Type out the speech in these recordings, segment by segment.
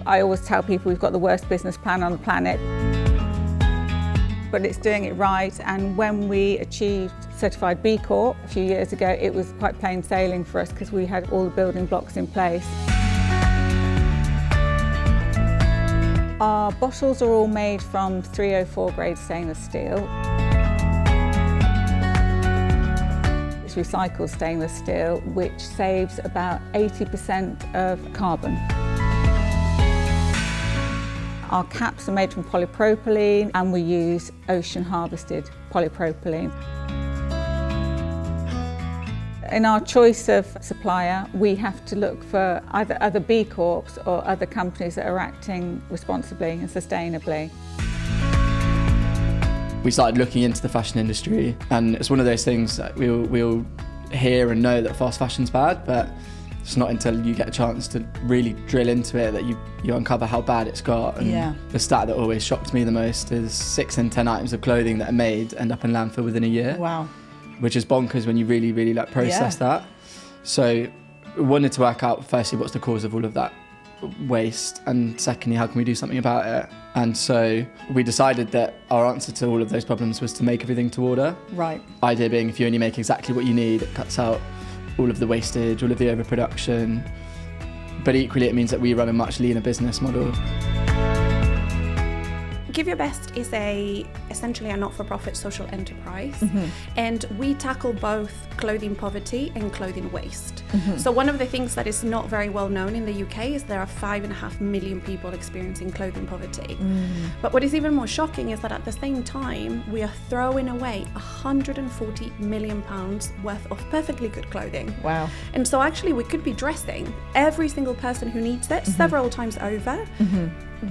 I always tell people we've got the worst business plan on the planet, but it's doing it right. And when we achieved certified B Corp a few years ago, it was quite plain sailing for us because we had all the building blocks in place. Our bottles are all made from 304 grade stainless steel. It's recycled stainless steel, which saves about 80% of carbon. Our caps are made from polypropylene, and we use ocean harvested polypropylene. In our choice of supplier, we have to look for either other B Corps or other companies that are acting responsibly and sustainably. We started looking into the fashion industry, and it's one of those things that we all hear and know that fast fashion's bad, but it's not until you get a chance to really drill into it that you uncover how bad it's got. And the stat that always shocked me the most is 6 in 10 items of clothing that are made end up in landfill within a year. Wow. Which is bonkers when you really like process that. So we wanted to work out, firstly, what's the cause of all of that waste, and secondly, how can we do something about it? And so we decided that our answer to all of those problems was to make everything to order. Right. Idea being, if you only make exactly what you need, it cuts out all of the wastage, all of the overproduction, but equally it means that we run a much leaner business model. Give Your Best is essentially a not-for-profit social enterprise, and we tackle both clothing poverty and clothing waste. So one of the things that is not very well known in the UK is there are 5.5 million people experiencing clothing poverty. But what is even more shocking is that at the same time we are throwing away £140 million worth of perfectly good clothing. Wow. And so actually we could be dressing every single person who needs it several times over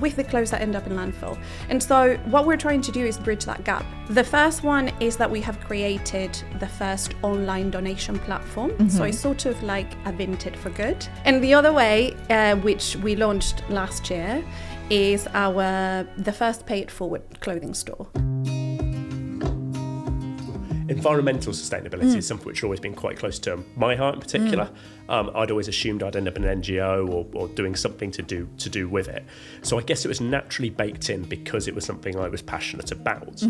with the clothes that end up in landfill. And so what we're trying to do is bridge that gap. The first one is that we have created the first online donation platform. So it's sort of like a Vinted for good. And the other way, which we launched last year, is the first pay it forward clothing store. Environmental sustainability is something which has always been quite close to my heart in particular. I'd always assumed I'd end up in an NGO or doing something to do with it. So I guess it was naturally baked in because it was something I was passionate about.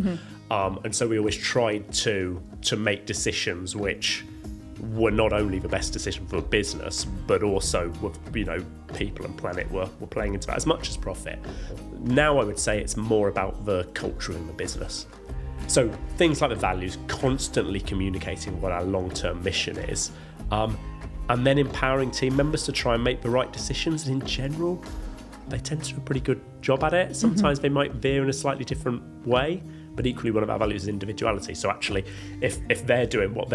And so we always tried to make decisions which were not only the best decision for a business, but also people and planet were playing into that as much as profit. Now I would say it's more about the culture in the business. So things like the values, constantly communicating what our long-term mission is, and then empowering team members to try and make the right decisions. And in general, they tend to do a pretty good job at it. Sometimes they might veer in a slightly different way, but equally one of our values is individuality. So actually, if they're doing what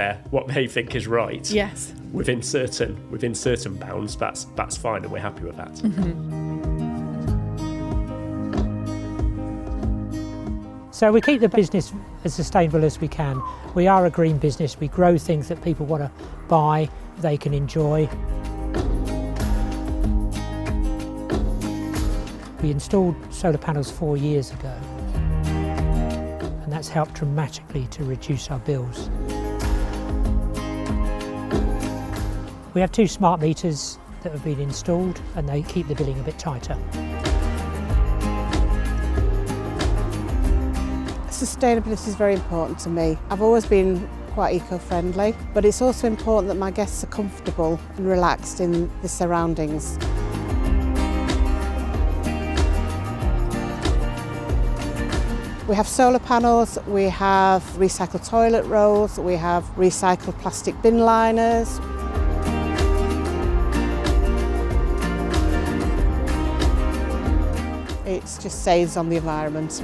they think is right, yes, within certain bounds, that's fine, and we're happy with that. So we keep the business as sustainable as we can. We are a green business. We grow things that people want to buy, they can enjoy. We installed solar panels 4 years ago, and that's helped dramatically to reduce our bills. We have 2 smart meters that have been installed, and they keep the billing a bit tighter. Sustainability is very important to me. I've always been quite eco-friendly, but it's also important that my guests are comfortable and relaxed in the surroundings. We have solar panels, we have recycled toilet rolls, we have recycled plastic bin liners. It just saves on the environment.